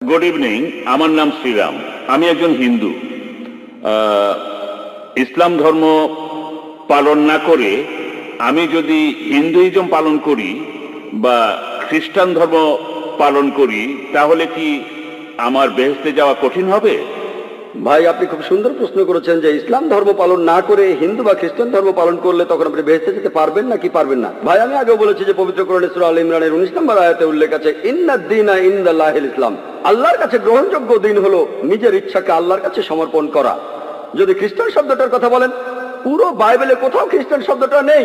Good evening, আমার নাম শ্রীরাম। আমি একজন হিন্দু। ইসলাম ধর্ম পালন না করে আমি যদি হিন্দুইজম পালন করি বা খ্রিস্টান ধর্ম পালন করি, তাহলে কি আমার বেহেশতে যাওয়া কঠিন হবে? ভাই, আপনি খুব সুন্দর প্রশ্ন করেছেন যে ইসলাম ধর্ম পালন না করে হিন্দু বা খ্রিস্টান ধর্ম পালন করলে তখন আপনি বেহেশতে যেতে পারবেন না কি পারবেন না। ভাই, আমি আগেও বলেছি যে পবিত্র কোরআনে সূরা আল ইমরানের 19 নম্বর আয়াতে উল্লেখ আছে, ইন্নাদ-দীনা ইনদাল্লাহিল ইসলাম। আল্লাহর কাছে গ্রহণযোগ্য দিন হলো নিজের ইচ্ছাকে আল্লাহর কাছে সমর্পণ করা। যদি খ্রিস্টান শব্দটার কথা বলেন, পুরো বাইবেলে কোথাও খ্রিস্টান শব্দটা নেই।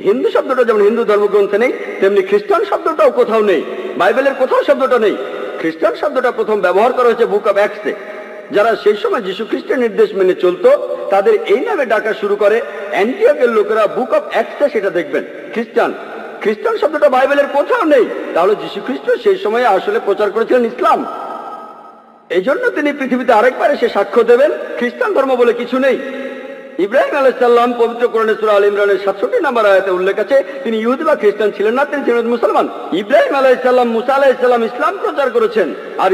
হিন্দু শব্দটা যেমন হিন্দু ধর্মগ্রন্থে নেই, তেমনি খ্রিস্টান শব্দটাও কোথাও নেই। বাইবেলের কোথাও শব্দটা নেই। খ্রিস্টান শব্দটা প্রথম ব্যবহার করা হয়েছে বুক অব অ্যাক্টসে। যারা সেই সময় যীশু খ্রিস্টের নির্দেশ মেনে চলতো তাদের এই নামে ডাকা শুরু করে। অ্যান্টিওকের লোকেরা বুক অব অ্যাক্টসে সেটা দেখবেন খ্রিস্টান। খ্রিস্টান শব্দটা বাইবেলের কোথাও নেই। তাহলে যীশু খ্রিস্ট সেই সময়ে আসলে প্রচার করেছিলেন ইসলাম। এই জন্য তিনি পৃথিবীতে আরেকবার এসে সাক্ষ্য দেবেন খ্রিস্টান ধর্ম বলে কিছু নেই। ইব্রাহিম আলাইহিস সালাম পবিত্র কোরআনে সূরা আল ইমরানের 67 নম্বর আয়াতে উল্লেখ আছে, তিনি ইহুদি বা খ্রিস্টান ছিলেন না, তিনি ছিলেন মুসলমান। ইব্রাহিম আলাইহিস সালাম, মুসা আলাইহিস সালাম ইসলাম প্রচার করেছেন। আর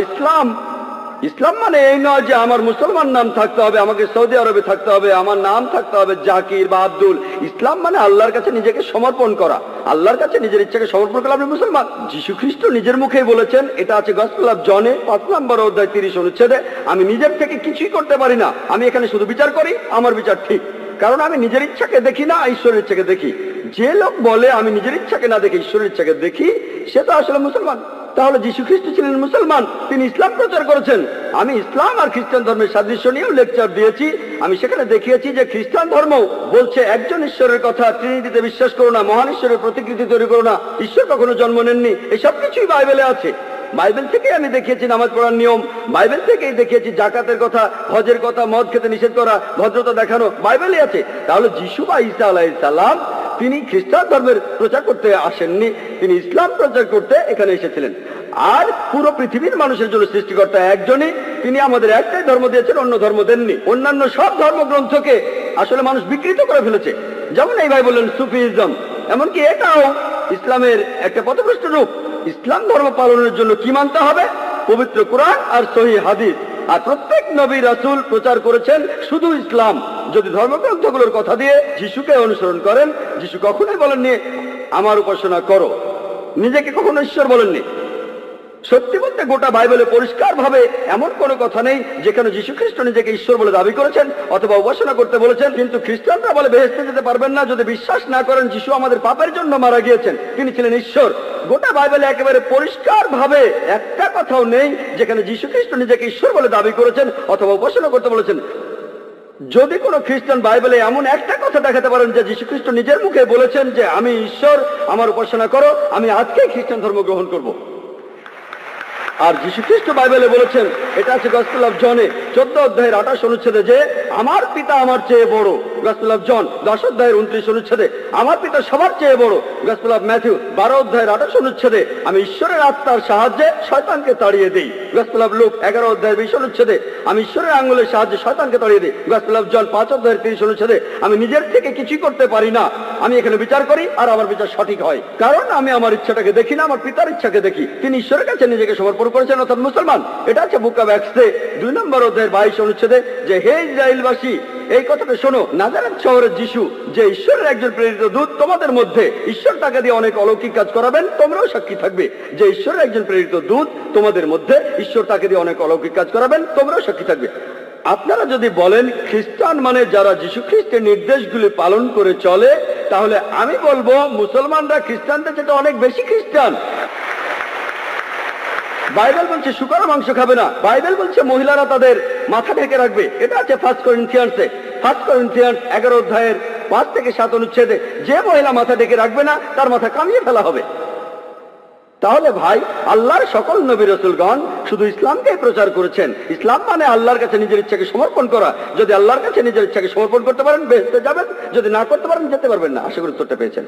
ইসলাম মানে এই নয় যে আমার মুসলমান নাম থাকতে হবে, আমাকে সৌদি আরবে থাকতে হবে, আমার নাম থাকতে হবে জাকির বা আব্দুল। ইসলাম মানে আল্লাহর কাছে নিজেকে সমর্পণ করা, আল্লাহর কাছে নিজের ইচ্ছাকে সমর্পণ করলে আপনি মুসলমান। যীশু খ্রিস্ট নিজের মুখেই বলেছেন, এটা আছে গসপেল অফ জনে 5 নম্বর অধ্যায় 30 অনুচ্ছেদে, আমি নিজের থেকে কিছুই করতে পারি না, আমি এখানে শুধু বিচার করি, আমার বিচার ঠিক। কারণ আমি নিজের ইচ্ছাকে দেখি না, ঈশ্বরের ইচ্ছাকে দেখি। যে লোক বলে আমি নিজের ইচ্ছাকে না দেখে ঈশ্বরের ইচ্ছাকে দেখি, সে তো আসলে মুসলমান। তাহলে যীশু খ্রিস্ট ছিলেন মুসলমান, তিনি ইসলাম প্রচার করেছেন। আমি ইসলাম আর খ্রিস্টান ধর্মের সাদৃশ্য নিয়েও লেকচার দিয়েছি। আমি সেখানে দেখিয়েছি যে খ্রিস্টান ধর্ম বলছে একজন ঈশ্বরের কথা, ট্রিনিটিতে বিশ্বাস করো না, মহান ঈশ্বরের প্রতিকৃতি তৈরি করো না, ঈশ্বর কখনো জন্ম নেননি, এসব কিছুই বাইবেলে আছে। বাইবেল থেকে আমি দেখিয়েছি নামাজ পড়ার নিয়ম, বাইবেল থেকেই দেখিয়েছি জাকাতের কথা, হজের কথা, মদ খেতে নিষেধ করা, ভদ্রতা দেখানো, বাইবেলে আছে। তাহলে যীশু বা ঈসা আলাইহিস সালাম তিনি খ্রিস্টান ধর্মের প্রচার করতে আসেননি, তিনি ইসলাম প্রচার করতে এখানে এসেছিলেন। আর পুরো পৃথিবীর মানুষের জন্য সৃষ্টিকর্তা একজনই, তিনি আমাদের একটাই ধর্ম দিয়েছেন, অন্য ধর্ম দেননি। অন্যান্য সব ধর্মগ্রন্থকে আসলে মানুষ বিকৃত করে ফেলেছে। যেমন এই ভাই বললেন সুফিজম, এমনকি এটাও ইসলামের একটা পথভ্রষ্ট রূপ। ইসলাম ধর্ম পালনের জন্য কি মানতে হবে? পবিত্র কোরআন আর সহিহ হাদিস। আর প্রত্যেক নবী রাসূল প্রচার করেছেন শুধু ইসলাম। যদি ধর্মগ্রন্থগুলোর কথা দিয়ে যিশুকে অনুসরণ করেন, যিশু কখনোই বলেননি আমার উপাসনা করো, নিজেকে কখনো ঈশ্বর বলেননি। সত্যি বলতে গোটা বাইবেলে পরিষ্কার ভাবে এমন কোনো কথা নেই যেখানে যীশু খ্রিস্ট নিজেকে ঈশ্বর বলে দাবি করেছেন অথবা উপাসনা করতে বলেছেন। কিন্তু খ্রিস্টানরা বলে বেহেশতে যেতে পারবেন না যদি বিশ্বাস না করেন যিশু আমাদের পাপের জন্য মারা গিয়েছেন, তিনি ছিলেন ঈশ্বর। গোটা বাইবেলে একেবারে পরিষ্কার ভাবে একটা কথাও নেই যেখানে যীশু খ্রিস্ট নিজেকে ঈশ্বর বলে দাবি করেছেন অথবা উপাসনা করতে বলেছেন। যদি কোনো খ্রিস্টান বাইবেলে এমন একটা কথা দেখাতে পারেন যে যীশু খ্রিস্ট নিজের মুখে বলেছেন যে আমি ঈশ্বর, আমার উপাসনা করো, আমি আজকেই খ্রিস্টান ধর্ম গ্রহণ করব। আর যীশু খ্রিস্ট বাইবেলে বলেছেন, এটা আছে গসপেল অফ জনে 14 অধ্যায়ের 28 অনুচ্ছেদে, যে আমার পিতা আমার চেয়ে বড়। গসপেল অফ জন 10 অধ্যায়ের 29 অনুচ্ছেদে, আমার পিতা সবার চেয়ে বড়। গসপেল অফ ম্যাথিউ 12 অধ্যায়ের 28 অনুচ্ছেদে, আমি ঈশ্বরের আত্মার সাহায্যে শয়তানকে তাড়িয়ে দিই। গসপেল অফ লুক 11 অধ্যায়ের 20 অনুচ্ছেদে, আমি ঈশ্বরের আঙ্গুলের সাহায্যে শয়তানকে তাড়িয়ে দিই। গসপেল অফ জন 5 অধ্যায়ের 30 অনুচ্ছেদে, আমি নিজের থেকে কিছুই করতে পারি না, আমি এখানে বিচার করি আর আমার বিচার সঠিক হয়, কারণ আমি আমার ইচ্ছাটাকে দেখি না, আমার পিতার ইচ্ছাকে দেখি। তিনি ঈশ্বরের কাছে নিজেকে সমর্পণ করেছেন, অর্থাৎ মুসলমান। এটা আছে বুক অব অ্যাক্টসে 2 নম্বর অধ্যায়ের 22 অনুচ্ছেদে, যে হে ইসরায়েলবাসী, এই কথাটা শোনো, নাজারেথ শহরের যিশু যে ঈশ্বরের একজন প্রেরিত দূত, তোমাদের মধ্যে ঈশ্বর তাকে দিয়ে অনেক অলৌকিক কাজ করাবেন, তোমরাও সাক্ষী থাকবে। যে ঈশ্বরের একজন প্রেরিত দূত, তোমাদের মধ্যে ঈশ্বর তাকে দিয়ে অনেক অলৌকিক কাজ করাবেন, তোমরাও সাক্ষী থাকবে। আপনারা যদি বলেন খ্রিস্টান মানে যারা যীশু খ্রিস্টের নির্দেশগুলি পালন করে চলে, তাহলে আমি বলবো মুসলমানরা খ্রিস্টানদের চেয়ে অনেক বেশি খ্রিস্টান। বাইবেল বলছে শুকর মাংস খাবে না, বাইবেল বলছে মহিলারা তাদের মাথা ঢেকে রাখবে। এটা আছে 1 করিন্থিয়ান্সে 11 অধ্যায়ের 5 থেকে 7 অনুচ্ছেদে, যে মহিলা মাথা ঢেকে রাখবে না তার মাথা কামিয়ে ফেলা হবে। তাহলে ভাই, আল্লাহর সকল নবী রাসূলগণ শুধু ইসলামকেই প্রচার করেছেন। ইসলাম মানে আল্লাহর কাছে নিজের ইচ্ছাকে সমর্পণ করা। যদি আল্লাহর কাছে নিজের ইচ্ছাকে সমর্পণ করতে পারেন বেহেশতে যাবেন, যদি না করতে পারেন যেতে পারবেন না। আশা করি উত্তরটা পেয়েছেন।